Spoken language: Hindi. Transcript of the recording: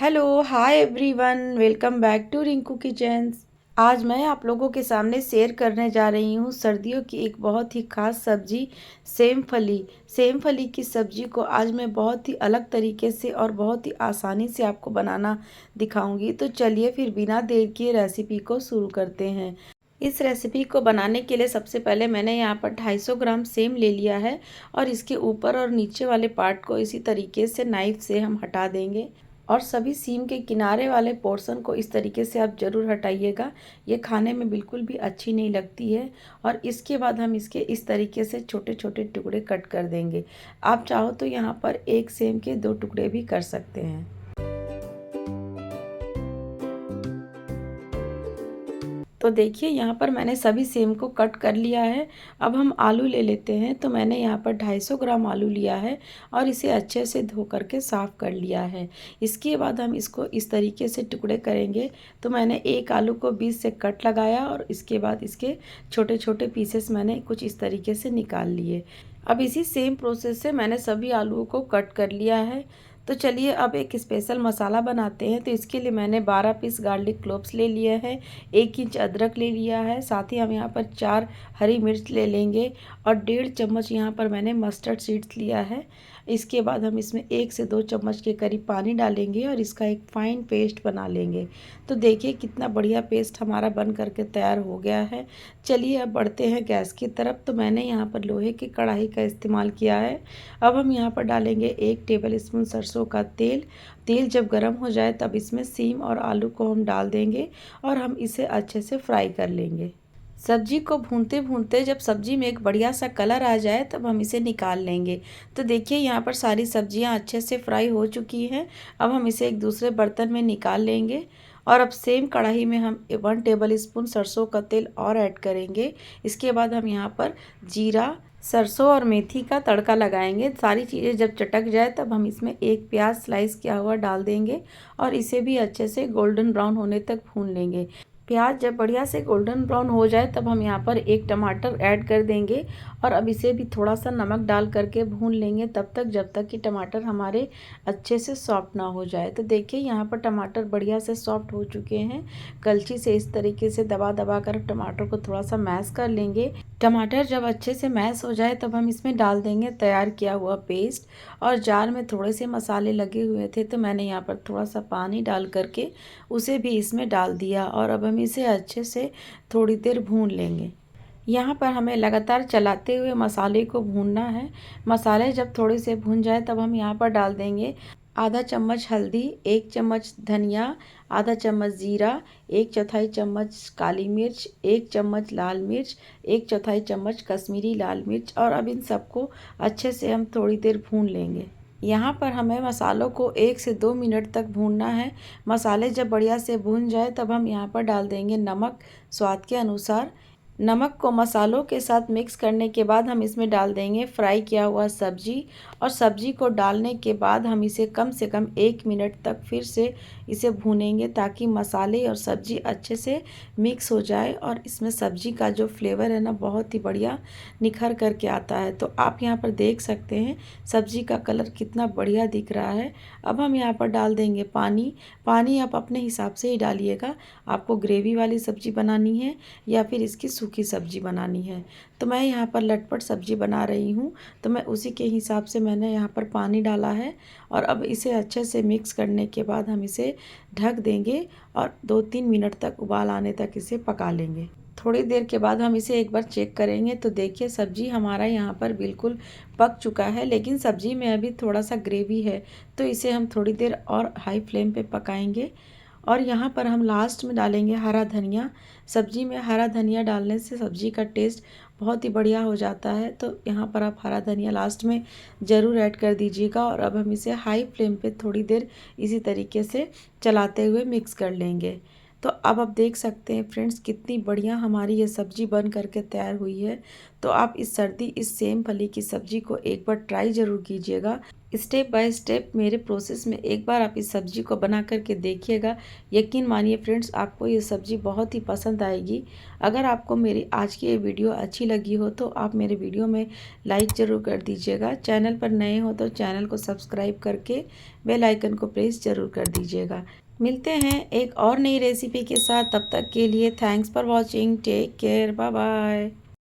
Hello hi everyone, welcome back to Rinku kitchens. आज मैं आप लोगों के सामने शेयर करने जा रही हूँ सर्दियों की एक बहुत ही खास सब्जी सेम फली की सब्जी को आज मैं बहुत ही अलग तरीके से और बहुत ही आसानी से आपको बनाना दिखाऊंगी। तो चलिए फिर बिना देर किए रेसिपी को शुरू करते हैं। इस रेसिपी को बनाने के लिए सबसे पहले मैंने यहाँ पर 250 ग्राम सेम ले लिया है और इसके ऊपर और नीचे वाले पार्ट को इसी तरीके से नाइफ से हम हटा देंगे। और सभी सीम के किनारे वाले पोर्शन को इस तरीके से आप ज़रूर हटाइएगा, ये खाने में बिल्कुल भी अच्छी नहीं लगती है। और इसके बाद हम इसके इस तरीके से छोटे छोटे टुकड़े कट कर देंगे। आप चाहो तो यहाँ पर एक सेम के 2 टुकड़े भी कर सकते हैं। तो देखिए यहाँ पर मैंने सभी सेम को कट कर लिया है। अब हम आलू ले लेते हैं। तो मैंने यहाँ पर 250 ग्राम आलू लिया है और इसे अच्छे से धो करके साफ़ कर लिया है। इसके बाद हम इसको इस तरीके से टुकड़े करेंगे। तो मैंने एक आलू को बीच से कट लगाया और इसके बाद इसके छोटे छोटे पीसेस मैंने कुछ इस तरीके से निकाल लिए। अब इसी सेम प्रोसेस से मैंने सभी आलूओं को कट कर लिया है। तो चलिए अब एक स्पेशल मसाला बनाते हैं। तो इसके लिए मैंने 12 पीस गार्लिक क्लोव्स ले लिए हैं, 1 इंच अदरक ले लिया है, साथ ही हम यहाँ पर 4 हरी मिर्च ले लेंगे और 1.5 चम्मच यहाँ पर मैंने मस्टर्ड सीड्स लिया है। इसके बाद हम इसमें 1 से 2 चम्मच के करीब पानी डालेंगे और इसका एक फ़ाइन पेस्ट बना लेंगे। तो देखिए कितना बढ़िया पेस्ट हमारा बन करके तैयार हो गया है। चलिए अब बढ़ते हैं गैस की तरफ। तो मैंने यहाँ पर लोहे की कढ़ाई का इस्तेमाल किया है। अब हम यहाँ पर डालेंगे 1 टेबल स्पून सरसों का तेल। तेल जब गर्म हो जाए तब इसमें सीम और आलू को हम डाल देंगे और हम इसे अच्छे से फ्राई कर लेंगे। सब्जी को भूनते भूनते जब सब्जी में एक बढ़िया सा कलर आ जाए तब हम इसे निकाल लेंगे। तो देखिए यहाँ पर सारी सब्जियाँ अच्छे से फ्राई हो चुकी हैं। अब हम इसे एक दूसरे बर्तन में निकाल लेंगे और अब सेम कढ़ाई में हम 1 टेबल स्पून सरसों का तेल और ऐड करेंगे। इसके बाद हम यहाँ पर जीरा, सरसों और मेथी का तड़का लगाएंगे। सारी चीज़ें जब चटक जाए तब हम इसमें एक प्याज स्लाइस किया हुआ डाल देंगे और इसे भी अच्छे से गोल्डन ब्राउन होने तक भून लेंगे। प्याज जब बढ़िया से गोल्डन ब्राउन हो जाए तब हम यहाँ पर एक टमाटर ऐड कर देंगे और अब इसे भी थोड़ा सा नमक डाल करके भून लेंगे तब तक जब तक कि टमाटर हमारे अच्छे से सॉफ्ट ना हो जाए। तो देखिए यहाँ पर टमाटर बढ़िया से सॉफ्ट हो चुके हैं। कलछी से इस तरीके से दबा दबा कर टमाटर को थोड़ा सा मैश कर लेंगे। टमाटर जब अच्छे से मैश हो जाए तब हम इसमें डाल देंगे तैयार किया हुआ पेस्ट। और जार में थोड़े से मसाले लगे हुए थे तो मैंने यहाँ पर थोड़ा सा पानी डाल करके उसे भी इसमें डाल दिया और अब हम इसे अच्छे से थोड़ी देर भून लेंगे। यहाँ पर हमें लगातार चलाते हुए मसाले को भूनना है। मसाले जब थोड़े से भून जाए तब हम यहाँ पर डाल देंगे आधा चम्मच हल्दी, 1 चम्मच धनिया, आधा चम्मच जीरा, 1/4 चम्मच काली मिर्च, 1 चम्मच लाल मिर्च, 1/4 चम्मच कश्मीरी लाल मिर्च और अब इन सबको अच्छे से हम थोड़ी देर भून लेंगे। यहाँ पर हमें मसालों को 1 से 2 मिनट तक भूनना है। मसाले जब बढ़िया से भून जाए तब हम यहाँ पर डाल देंगे नमक स्वाद के अनुसार। नमक को मसालों के साथ मिक्स करने के बाद हम इसमें डाल देंगे फ्राई किया हुआ सब्जी और सब्जी को डालने के बाद हम इसे कम से कम 1 मिनट तक फिर से इसे भूनेंगे ताकि मसाले और सब्जी अच्छे से मिक्स हो जाए और इसमें सब्जी का जो फ्लेवर है ना बहुत ही बढ़िया निखर करके आता है। तो आप यहाँ पर देख सकते हैं सब्जी का कलर कितना बढ़िया दिख रहा है। अब हम यहाँ पर डाल देंगे पानी। पानी आप अपने हिसाब से ही डालिएगा, आपको ग्रेवी वाली सब्जी बनानी है या फिर इसकी सूखी सब्जी बनानी है। तो मैं यहाँ पर लटपट सब्जी बना रही हूँ तो मैं उसी के हिसाब से मैंने यहाँ पर पानी डाला है और अब इसे अच्छे से मिक्स करने के बाद हम इसे ढक देंगे और 2-3 मिनट तक उबाल आने तक इसे पका लेंगे। थोड़ी देर के बाद हम इसे एक बार चेक करेंगे तो देखिए सब्जी हमारा यहाँ पर बिल्कुल पक चुका है, लेकिन सब्जी में अभी थोड़ा सा ग्रेवी है तो इसे हम थोड़ी देर और हाई फ्लेम पे पकाएंगे। और यहाँ पर हम लास्ट में डालेंगे हरा धनिया। सब्जी में हरा धनिया डालने से सब्जी का टेस्ट बहुत ही बढ़िया हो जाता है, तो यहाँ पर आप हरा धनिया लास्ट में ज़रूर ऐड कर दीजिएगा। और अब हम इसे हाई फ्लेम पे थोड़ी देर इसी तरीके से चलाते हुए मिक्स कर लेंगे। तो अब आप देख सकते हैं फ्रेंड्स कितनी बढ़िया हमारी ये सब्ज़ी बन करके तैयार हुई है। तो आप इस सर्दी इस सेम फली की सब्ज़ी को एक बार ट्राई ज़रूर कीजिएगा। स्टेप बाय स्टेप मेरे प्रोसेस में एक बार आप इस सब्ज़ी को बना करके देखिएगा। यकीन मानिए फ्रेंड्स, आपको ये सब्ज़ी बहुत ही पसंद आएगी। अगर आपको मेरी आज की ये वीडियो अच्छी लगी हो तो आप मेरे वीडियो में लाइक ज़रूर कर दीजिएगा। चैनल पर नए हो तो चैनल को सब्सक्राइब करके बेल आइकन को प्रेस ज़रूर कर दीजिएगा। मिलते हैं एक और नई रेसिपी के साथ, तब तक के लिए thanks for watching, take care, bye bye.